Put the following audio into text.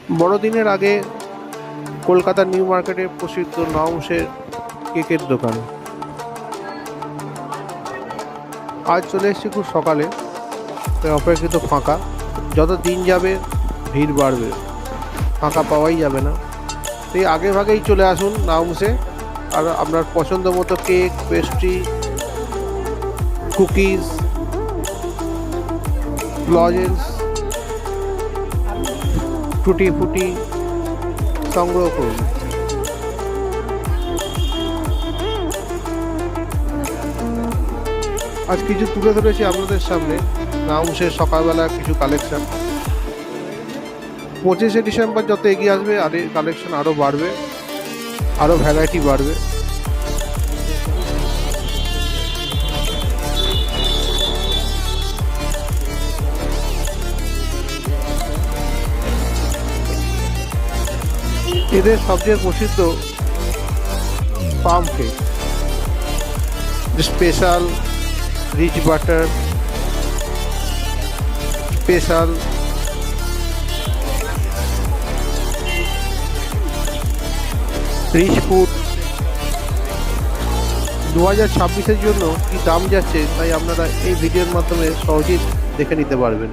বড়দিনের আগে কলকাতার নিউ মার্কেটে প্রসিদ্ধ নওমুশের কেকের দোকান। আজ চলে এসেছি খুব সকালে, তাই অপেক্ষিত ফাঁকা। যত দিন যাবে ভিড় বাড়বে, ফাঁকা পাওয়াই যাবে না। এই আগে ভাগেই চলে আসুন নওমুশে, আর আপনার পছন্দ মতো কেক, পেস্ট্রি, কুকিজ, লজেন্স, টুটি ফুটি সংগ্রহ করুন। আজ কিছু তুলে ধরেছি আপনাদের সামনে নওমুশের সকালবেলা কিছু কালেকশন। 25শে ডিসেম্বর যত এগিয়ে আসবে আর এই কালেকশন আরও বাড়বে, আরও ভ্যারাইটি বাড়বে। এদের সবচেয়ে প্রসিদ্ধ palm cake, special rich butter, special rich food. 2026-এর জন্য কি দাম যাচ্ছে তাই আপনারা এই ভিডিওর মাধ্যমে সহজেই দেখে নিতে পারবেন।